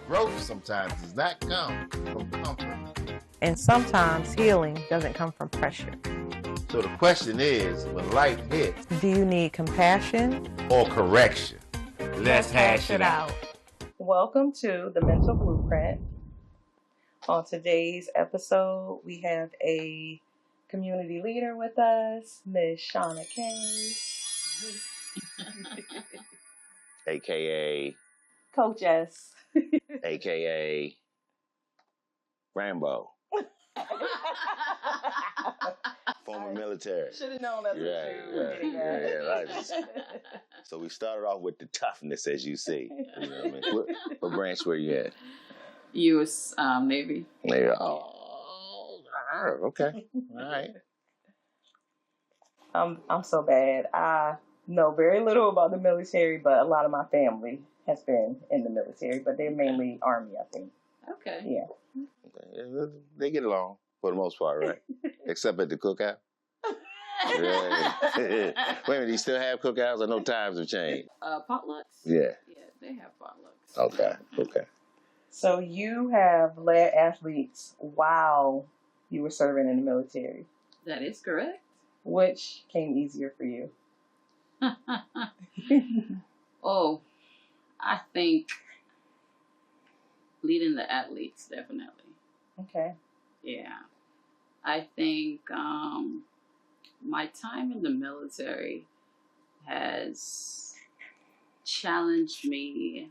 Growth sometimes does not come from comfort. And sometimes healing doesn't come from pressure. So the question is, when life hits, do you need compassion or correction? Let's hash it out. Welcome to the Mental BluPrint. On today's episode, we have a community leader with us, Ms. Shawna Kay. AKA Coach S. AKA Rambo. Former military. Should have known that. Right. So we started off with the toughness, as you see. You know what I mean? What branch were you at? U.S. Navy. Navy. Oh, okay. All right. I'm so bad. I know very little about the military, but a lot of my family has been in the military, but they're mainly Army, I think. Okay. Yeah. Okay. They get along for the most part, right? Except at the cookout. Right. Wait a minute, do you still have cookouts? I know times have changed. Potlucks? Yeah. Yeah, they have potlucks. Okay. So you have led athletes while you were serving in the military. That is correct. Which came easier for you? Oh, I think leading the athletes, definitely. Okay. Yeah. I think my time in the military has challenged me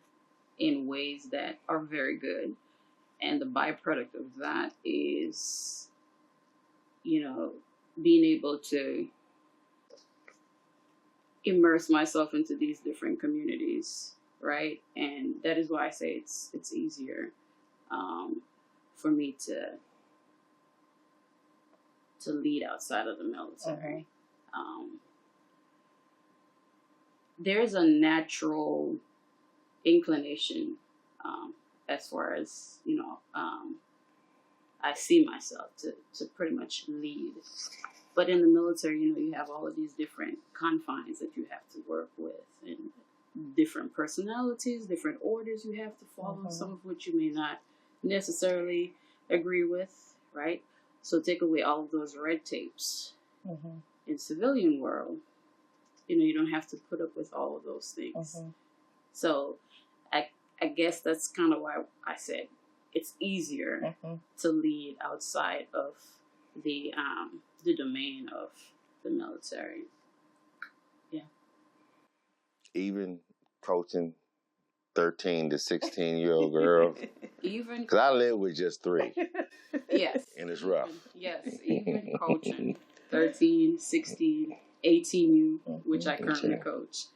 in ways that are very good. And the byproduct of that is, being able to immerse myself into these different communities, right? And that is why I say it's easier for me to lead outside of the military. There's a natural inclination as far as, I see myself to pretty much lead. But in the military, you have all of these different confines that you have to work with and different personalities, different orders you have to follow, some of which you may not necessarily agree with, right? So take away all of those red tapes. In civilian world, you don't have to put up with all of those things. So I guess that's kind of why I said it's easier to lead outside of the domain of the military. Yeah. Even coaching 13 to 16-year-old girls. Even because I live with just 3. Yes. And it's rough. Yes, even coaching 13, 16, 18U, which I currently coach.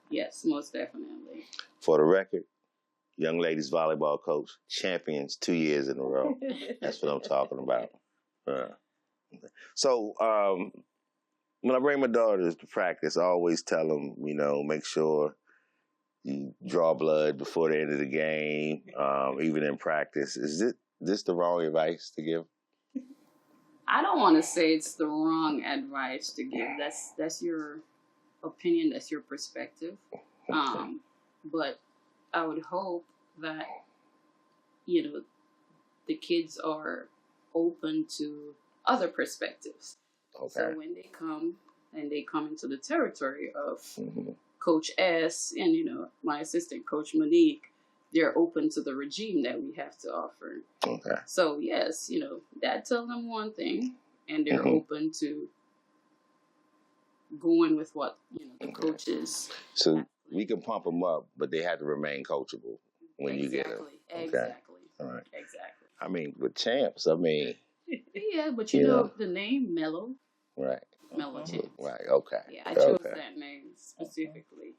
Yes, most definitely. For the record, young ladies volleyball coach, champions 2 years in a row. That's what I'm talking about. So when I bring my daughters to practice, I always tell them, make sure you draw blood before the end of the game, even in practice. Is this the wrong advice to give? I don't want to say it's the wrong advice to give. That's your opinion. That's your perspective. But I would hope that, the kids are open to other perspectives. Okay. So when they come into the territory of Coach S and, my assistant, Coach Monique, they're open to the regime that we have to offer. Okay. So, yes, Dad tell them one thing, and they're open to going with what, the coaches. So we can pump them up, but they have to remain coachable when you get them. Okay. Exactly. All right. Exactly. I mean, with champs, Yeah, but you know the name Mellow. Right. Mellow Champs. Right, okay. Yeah, I chose that name specifically.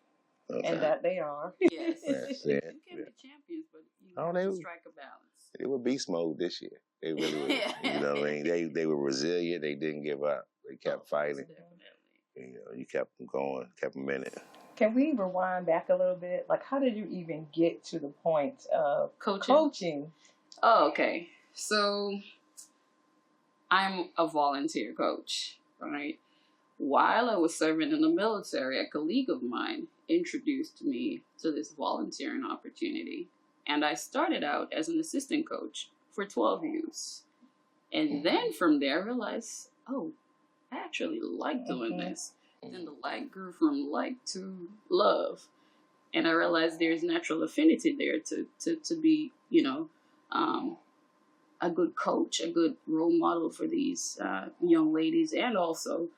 Okay. And that they are. Yes. Yes, You can be champions, but you have to strike a balance. They were beast mode this year. They really were. You know what I mean? They were resilient. They didn't give up. They kept fighting. Definitely. You kept them going, kept them in it. Can we rewind back a little bit? Like, how did you even get to the point of coaching? Oh, okay. So I'm a volunteer coach, right? While I was serving in the military, a colleague of mine introduced me to this volunteering opportunity. And I started out as an assistant coach for 12 youths. And then from there, I realized, oh, I actually like doing this. Then the like grew from like to love. And I realized there's natural affinity there to be, you know, a good coach, a good role model for these young ladies and also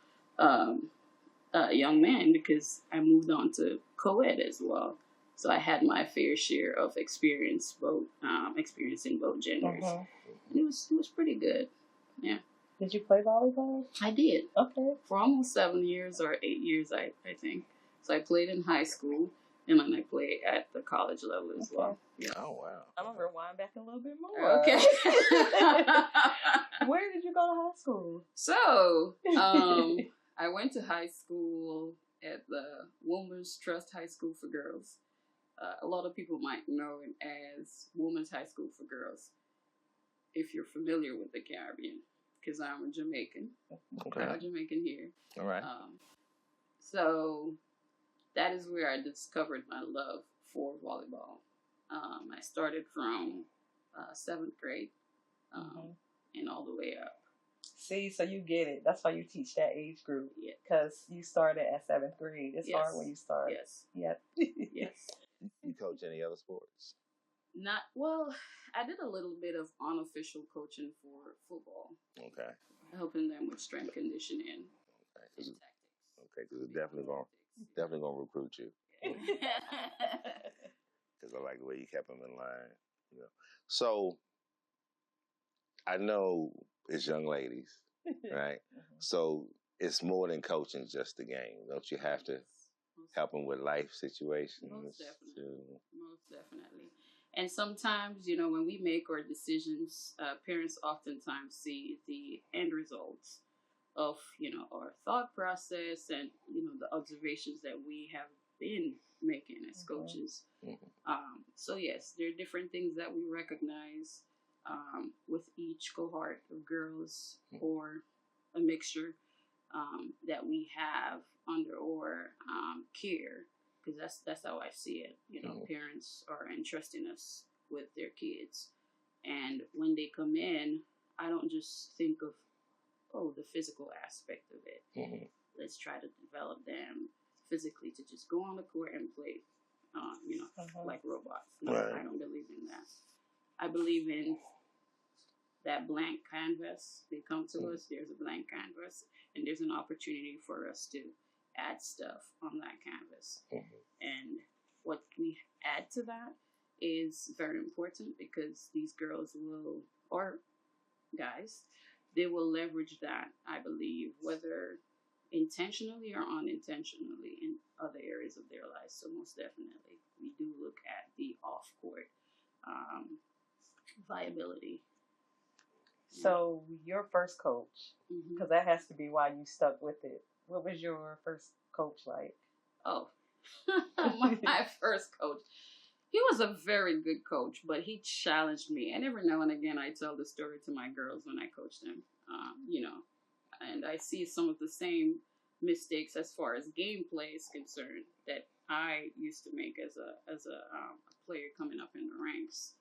young men, because I moved on to co-ed as well. So I had my fair share of experience experiencing both genders. And it was pretty good. Yeah. Did you play volleyball? I did. Okay. For almost 7 years or 8 years, I think. So I played in high school, and then I played at the college level as well. Yeah. Oh, wow. I'm going to rewind back a little bit more. Okay. Where did you go to high school? So, I went to high school at the Women's Trust High School for Girls. A lot of people might know it as Women's High School for Girls, if you're familiar with the Caribbean, because I'm a Jamaican. Okay. I'm a Jamaican here. All right. So that is where I discovered my love for volleyball. I started from 7th grade and all the way up. See, so you get it. That's why you teach that age group. Yeah. Because you started at 7th grade. It's hard when you start. Yes. Yep. Yes. You coach any other sports? I did a little bit of unofficial coaching for football. Okay. Helping them with strength conditioning and tactics. Okay, because it's definitely gonna recruit you. Because I like the way you kept them in line. You know. So I know it's young ladies, right? So it's more than coaching just the game. Don't you have to help them with life situations? Most definitely. And sometimes, you know, when we make our decisions, parents oftentimes see the end results of, you know, our thought process and, you know, the observations that we have been making as coaches. So yes, there are different things that we recognize with each cohort of girls or a mixture that we have under our care. Because that's how I see it. You know, parents are entrusting us with their kids. And when they come in, I don't just think of, the physical aspect of it. Let's try to develop them physically to just go on the court and play, like robots. No, I don't believe in that. I believe in that blank canvas. They come to us, there's a blank canvas, and there's an opportunity for us to add stuff on that canvas. And what we add to that is very important, because these girls will, or guys, they will leverage that, I believe, whether intentionally or unintentionally in other areas of their lives. So most definitely, we do look at the off-court viability. So your first coach, because that has to be why you stuck with it. What was your first coach like? Oh, my first coach. He was a very good coach, but he challenged me. And every now and again, I tell the story to my girls when I coach them, and I see some of the same mistakes as far as gameplay is concerned that I used to make as a player coming up in the ranks.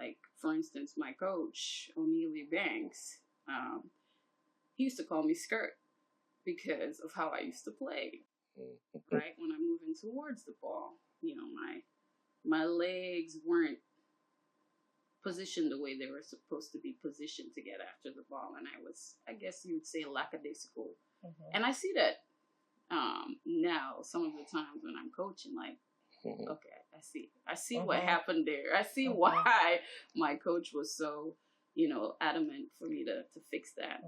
Like, for instance, my coach, O'Neely Banks, he used to call me Skirt because of how I used to play. Right? When I'm moving towards the ball, you know, my legs weren't positioned the way they were supposed to be positioned to get after the ball. And I was, I guess you would say, lackadaisical. And I see that now some of the times when I'm coaching, like, okay, I see what happened there. I see why my coach was so, you know, adamant for me to fix that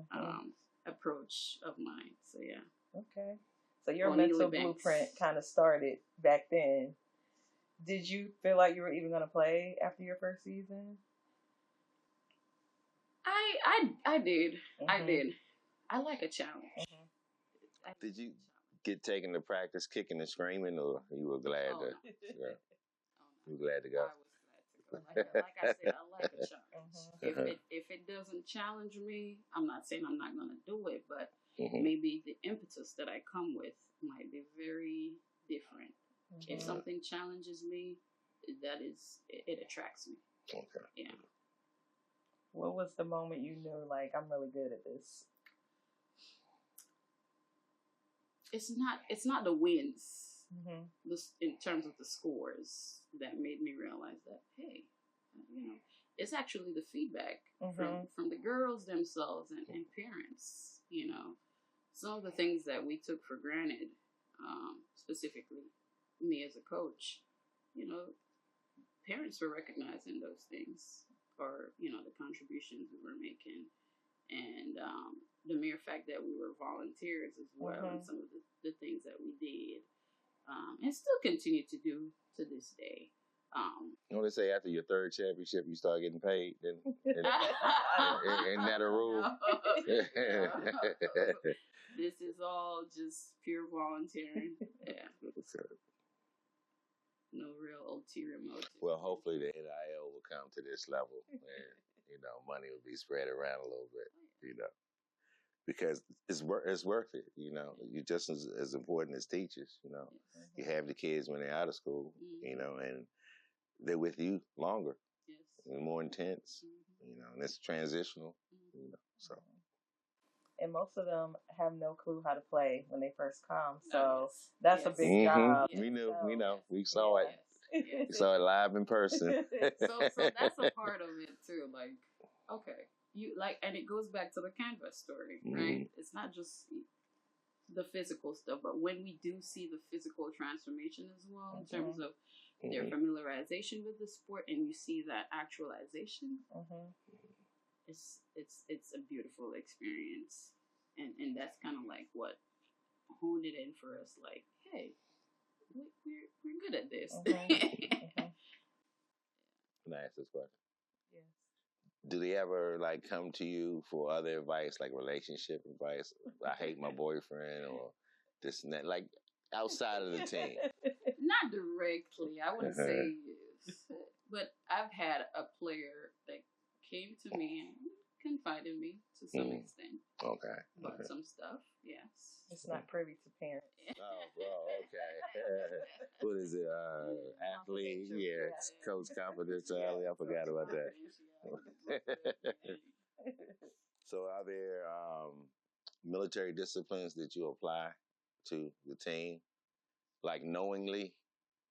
approach of mine. So, yeah. Okay. So your mental blueprint kind of started back then. Did you feel like you were even going to play after your first season? I did. I did. I like a challenge. Did you get taken to practice kicking and screaming, or you were glad to? Yeah. You were glad to go. I was glad to go. Like I said, I like a challenge. If it doesn't challenge me, I'm not saying I'm not going to do it, but maybe the impetus that I come with might be very different. If something challenges me, it attracts me. Okay. Yeah. What was the moment you knew, like, I'm really good at this? It's not the wins, Mm-hmm. in terms of the scores, that made me realize that, hey, it's actually the feedback from the girls themselves and parents. Some of the things that we took for granted, specifically me as a coach, parents were recognizing those things, or the contributions we were making, and the mere fact that we were volunteers as well, and some of the things that we did, and still continue to do to this day. You want to say after your third championship, you start getting paid? Then isn't that a rule? No. This is all just pure volunteering. Yeah. No real ulterior motive. Well, hopefully the NIL will come to this level, and money will be spread around a little bit. Because it's worth it. You're just as important as teachers. Yes. You have the kids when they're out of school. And they're with you longer. Yes. And more intense. And it's transitional. So. And most of them have no clue how to play when they first come. So yes. that's a big job. We knew. So, We know. We saw it. Yes. We saw it live in person. So that's a part of it too. Like, okay, and it goes back to the canvas story, right? It's not just the physical stuff, but when we do see the physical transformation as well, in terms of their familiarization with the sport, and you see that actualization, it's a beautiful experience, and that's kind of like what honed it in for us. Like, hey, we're good at this. Can I ask this question? Yes. Do they ever come to you for other advice, like relationship advice? I hate my boyfriend, or this and that, like outside of the team. Not directly, I wouldn't say yes, but I've had a player that came to me and confided in me to some extent. Okay. About some stuff, yes. It's not privy to parents. Okay. What is it? Athlete? Yeah, coach confidentiality. I forgot about that. So, are there military disciplines that you apply to the team, like knowingly?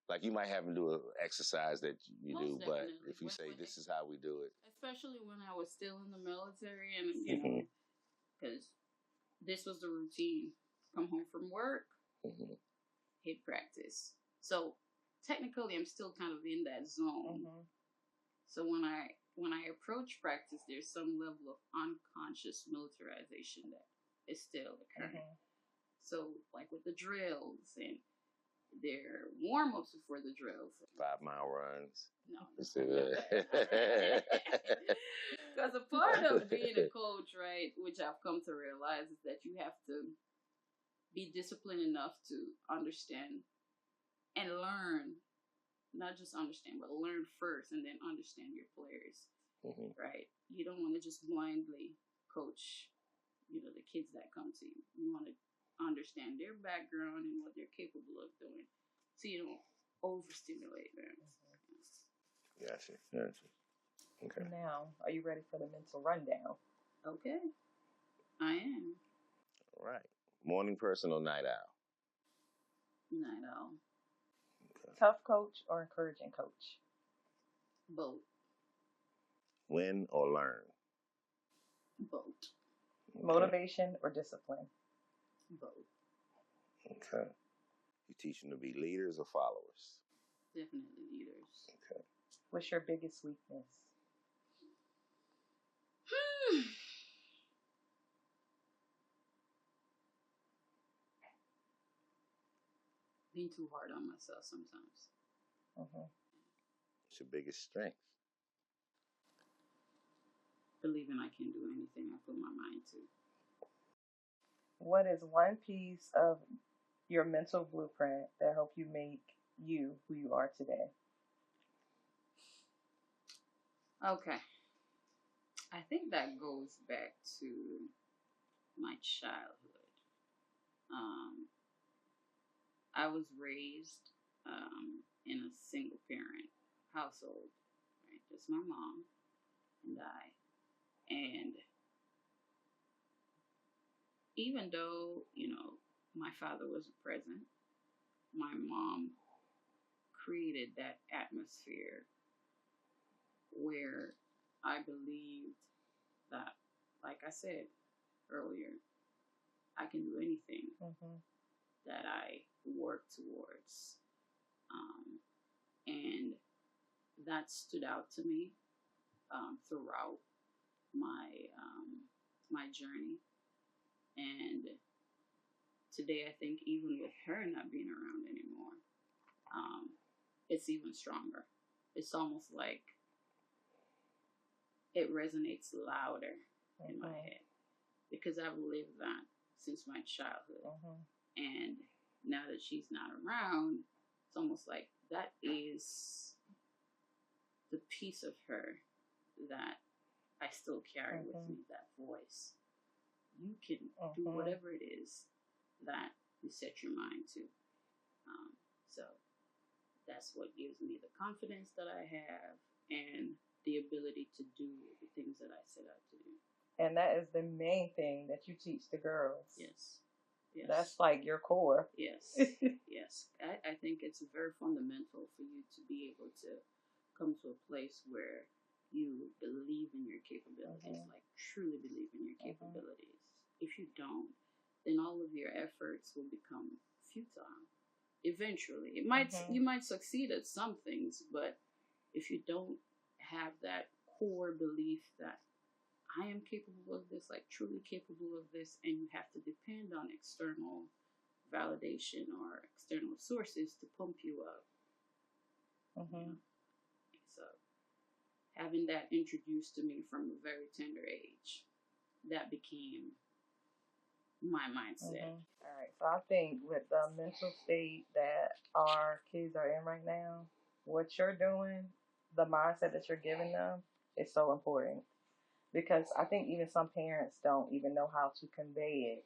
Like you might have them do an exercise that you Most do, definitely. but if you say this is how we do it, especially when I was still in the military, and because this was the routine: come home from work, hit practice. So technically, I'm still kind of in that zone. So when I approach practice, there's some level of unconscious militarization that is still occurring. So like with the drills and their warm-ups before the drills. 5-mile runs. No. Because a part of being a coach, right, which I've come to realize, is that you have to be disciplined enough to understand and learn. Not just understand, but learn first and then understand your players, right? You don't want to just blindly coach, the kids that come to you. You want to understand their background and what they're capable of doing, so you don't overstimulate them. Gotcha. Okay. Now, are you ready for the mental rundown? Okay, I am. All right. Morning person or night owl? Night owl. Okay. Tough coach or encouraging coach? Both. Win or learn? Both. Okay. Motivation or discipline? Both. Okay. You teach them to be leaders or followers? Definitely leaders. Okay. What's your biggest weakness? Being too hard on myself sometimes. What's your biggest strength? Believing I can do anything I put my mind to. What is one piece of your mental blueprint that helped you make you who you are today? Okay. I think that goes back to my childhood. I was raised in a single parent household, right? Just my mom and I. And even though, my father wasn't present, my mom created that atmosphere where I believed that, like I said earlier, I can do anything that I work towards. And that stood out to me throughout my journey. And today, I think even with her not being around anymore, it's even stronger. It's almost like it resonates louder in my head because I've lived that since my childhood. And now that she's not around, it's almost like that is the piece of her that I still carry with me, that voice. You can do whatever it is that you set your mind to. So that's what gives me the confidence that I have and the ability to do the things that I set out to do. And that is the main thing that you teach the girls. Yes. Yes. That's like your core. Yes. Yes. I think it's very fundamental for you to be able to come to a place where you believe in your capabilities, like truly believe in your capabilities. If you don't, then all of your efforts will become futile. Eventually, you might succeed at some things, but if you don't have that core belief that I am capable of this, like truly capable of this, and you have to depend on external validation or external sources to pump you up. So having that introduced to me from a very tender age, that became my mindset. All right. So I think with the mental state that our kids are in right now, what you're doing, the mindset that you're giving them is so important. Because I think even some parents don't even know how to convey it.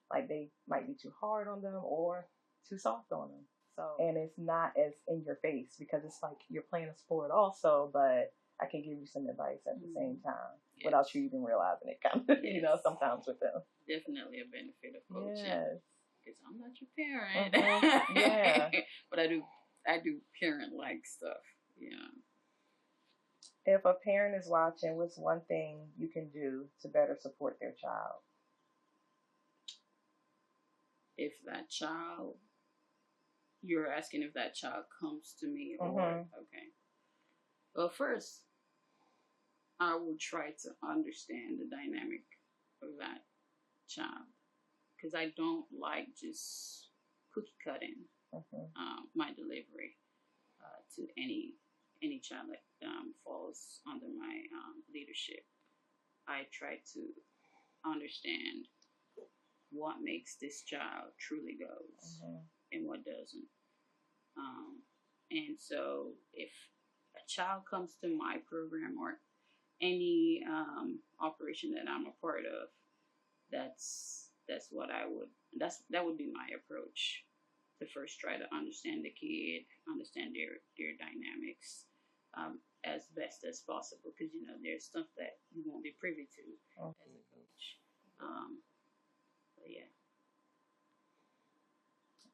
Like they might be too hard on them or too soft on them. So, and it's not as in your face because it's like you're playing a sport also, but I can give you some advice at the same time without you even realizing it, kind of, sometimes with them. Definitely a benefit of coaching. Yes. Because I'm not your parent. Yeah. But I do parent-like stuff. Yeah. If a parent is watching, what's one thing you can do to better support their child? If that child, you're asking if that child comes to me or, okay. Well, first, I will try to understand the dynamic of that child. Because I don't like just cookie cutting my delivery to any child that falls under my leadership. I try to understand what makes this child truly goes and what doesn't. And so if a child comes to my program or any operation that I'm a part of, that would be my approach, to first try to understand the kid, understand their dynamics as best as possible, because there's stuff that you won't be privy to as a coach. But yeah.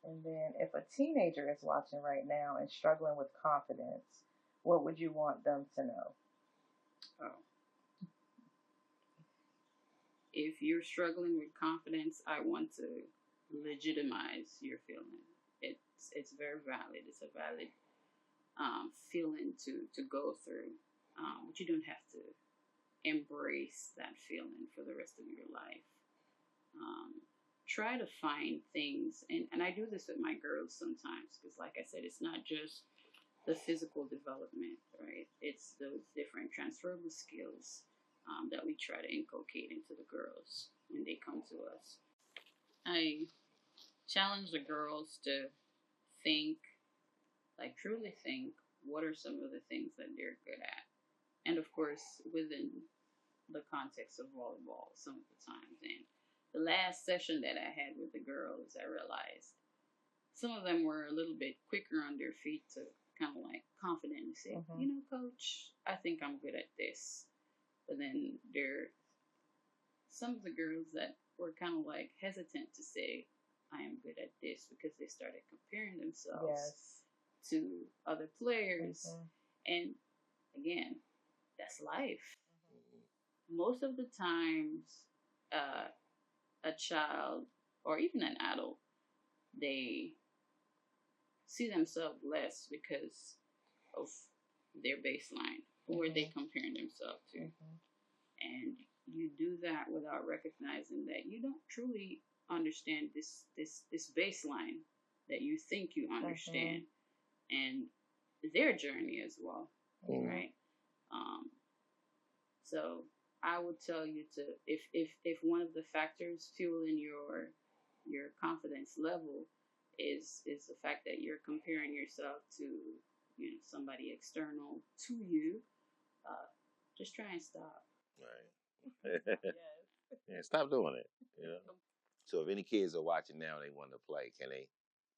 And then if a teenager is watching right now and struggling with confidence, what would you want them to know? If you're struggling with confidence, I want to legitimize your feeling. It's very valid. It's a valid feeling to go through, but you don't have to embrace that feeling for the rest of your life. Try to find things, and I do this with my girls sometimes, because like I said, it's not just the physical development, right? It's those different transferable skills that we try to inculcate into the girls when they come to us. I challenge the girls to truly think, what are some of the things that they're good at? And of course, within the context of volleyball, some of the times. And the last session that I had with the girls, I realized some of them were a little bit quicker on their feet to kind of like confident and say, you know, coach, I think I'm good at this. But then there are some of the girls that were kind of like hesitant to say, I am good at this, because they started comparing themselves to other players. And again, that's life. Most of the times, a child or even an adult, they see themselves less because of their baseline. Who are they comparing themselves to? And you do that without recognizing that you don't truly understand this baseline that you think you understand, and their journey as well, right? So I would tell you to, if one of the factors fueling your confidence level is the fact that you're comparing yourself to, you know, somebody external to you, just try and stop. Right. Yeah, stop doing it. You know. So if any kids are watching now and they want to play, can they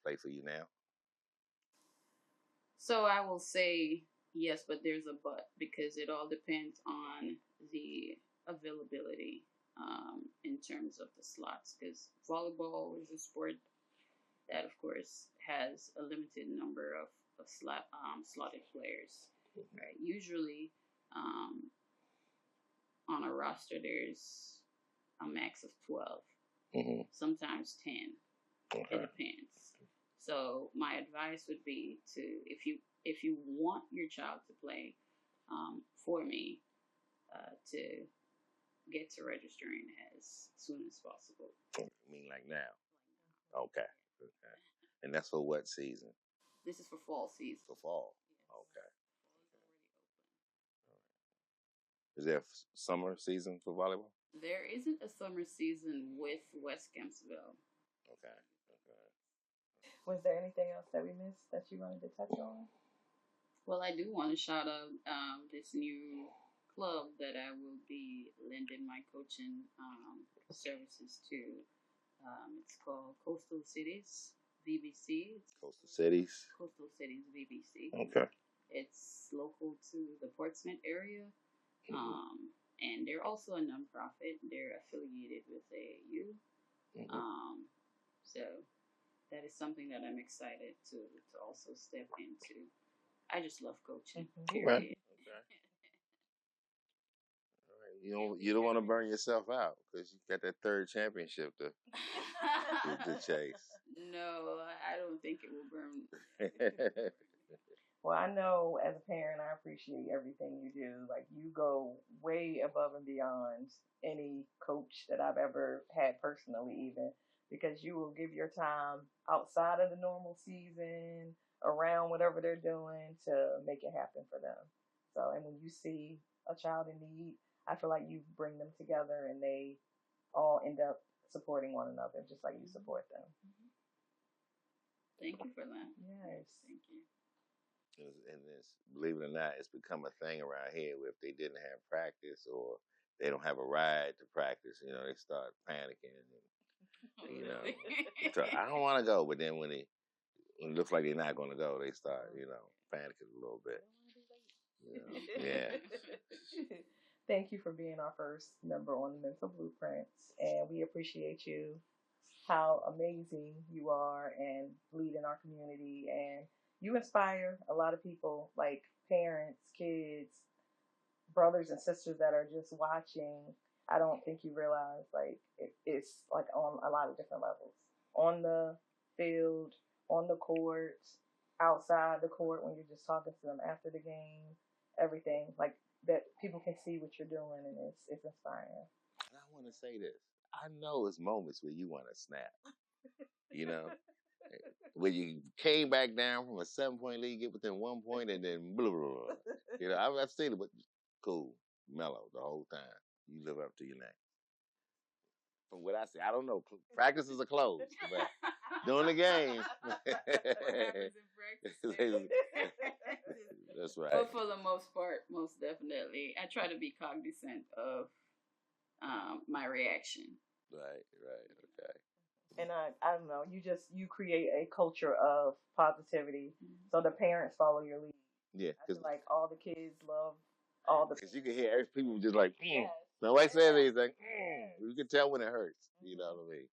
play for you now? So I will say yes, but there's a but, because it all depends on the availability in terms of the slots. Because volleyball is a sport that, of course, has a limited number of slotted players. Right? Usually, on a roster, there's a max of 12, sometimes 10. It depends. So my advice would be to, if you want your child to play, for me, to get to registering as soon as possible. You mean like now? Okay. And that's for what season? This is for fall season. For fall. Yes. Okay. Fall is already open. Is there a summer season for volleyball? There isn't a summer season with West Kempsville. Okay. Was there anything else that we missed that you wanted to touch on? Well, I do want to shout out this new club that I will be lending my coaching services to. It's called Coastal Cities VBC. Coastal Cities. Coastal Cities VBC. Okay. It's local to the Portsmouth area, and they're also a nonprofit. They're affiliated with AAU. So that is something that I'm excited to also step into. I just love coaching. Period. Okay. All right. You don't want to burn yourself out because you got that third championship to chase. No, I don't think it will burn. Well, I know as a parent, I appreciate everything you do. Like, you go way above and beyond any coach that I've ever had personally, even, because you will give your time outside of the normal season, around whatever they're doing, to make it happen for them. So, and when you see a child in need, I feel like you bring them together and they all end up supporting one another, just like you support them. Thank you for that. Yes. Thank you. And this, believe it or not, it's become a thing around here where if they didn't have practice or they don't have a ride to practice, you know, they start panicking. And, you know, so I don't want to go. But then when it looks like they're not going to go, they start, you know, panicking a little bit. You know? Yeah. Thank you for being our first member on the Mental Blueprints, and we appreciate you, how amazing you are, and leading our community, and you inspire a lot of people, like parents, kids, brothers and sisters that are just watching. I don't think you realize, like, it's like on a lot of different levels, on the field, on the court, outside the court when you're just talking to them after the game, everything like that. People can see what you're doing, and it's inspiring. And I want to say this. I know it's moments where you want to snap. You know, when you came back down from a 7-point lead, get within 1 point, and then blah, blah, blah. You know, I've seen it, but cool, mellow the whole time. You live up to your name. From what I see, I don't know. Practices are closed, but during the game, What happens in practice? That's right. But for the most part, most definitely, I try to be cognizant of my reaction. Right. Okay. And I don't know, you create a culture of positivity, so the parents follow your lead. Yeah, I feel like all the kids love all the because you can hear people just like, Yes. nobody says anything. Yes. You can tell when it hurts. You know what I mean?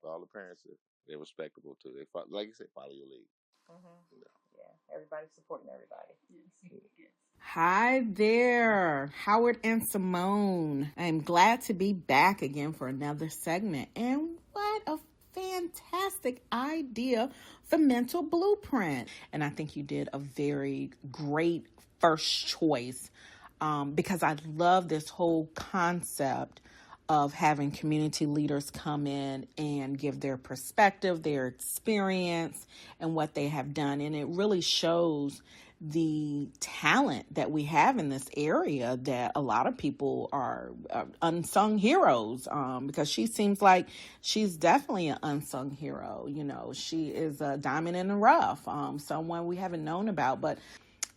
All the parents they're respectable too. They like you said, follow your lead. You know. Yeah, everybody's supporting everybody. Yes. Yes. Hi there, Howard and Simone. I'm glad to be back again for another segment. And what a fantastic idea for Mental BluPrint. And I think you did a very great first choice because I love this whole concept of having community leaders come in and give their perspective, their experience, and what they have done. And it really shows the talent that we have in this area, that a lot of people are unsung heroes, because she seems like she's definitely an unsung hero. You know, she is a diamond in the rough, someone we haven't known about, but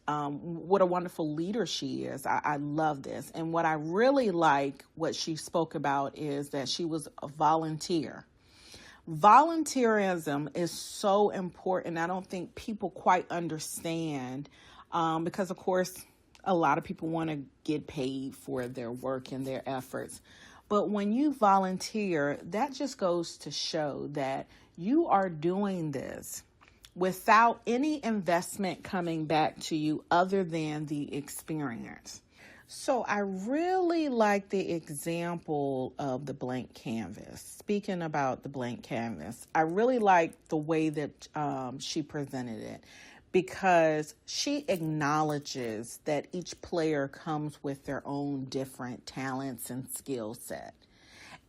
what a wonderful leader she is. I love this. And what I really like what she spoke about is that she was a volunteer. Volunteerism is so important. I don't think people quite understand because, of course, a lot of people want to get paid for their work and their efforts. But when you volunteer, that just goes to show that you are doing this without any investment coming back to you other than the experience. So I really like the example of the blank canvas. Speaking about the blank canvas, I really like the way that she presented it, because she acknowledges that each player comes with their own different talents and skill set.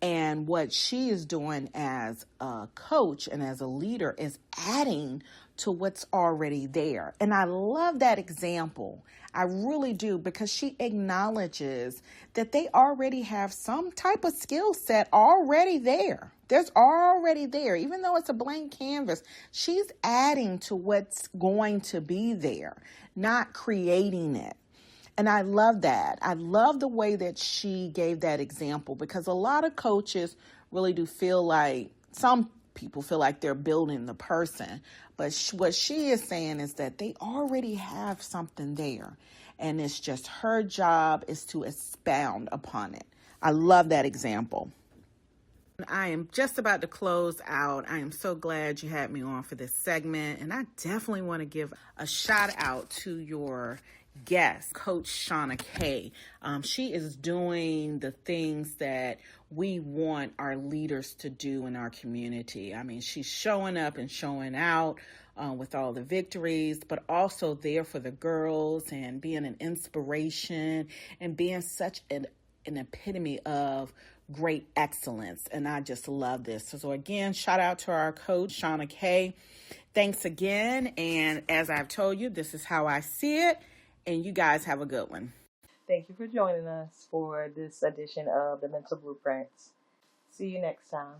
And what she is doing as a coach and as a leader is adding to what's already there. And I love that example. I really do, because she acknowledges that they already have some type of skill set already there. There's already there. Even though it's a blank canvas, she's adding to what's going to be there, not creating it. And I love that. I love the way that she gave that example, because a lot of coaches really do feel like, some people feel like they're building the person. But what she is saying is that they already have something there. And it's just her job is to expound upon it. I love that example. I am just about to close out. I am so glad you had me on for this segment. And I definitely want to give a shout out to your guest, Coach Shawna Kay. She is doing the things that we want our leaders to do in our community. I mean, she's showing up and showing out with all the victories, but also there for the girls and being an inspiration and being such an epitome of great excellence. And I just love this. So again, shout out to our coach, Shawna Kay. Thanks again. And as I've told you, this is how I see it. And you guys have a good one. Thank you for joining us for this edition of the Mental Blueprints. See you next time.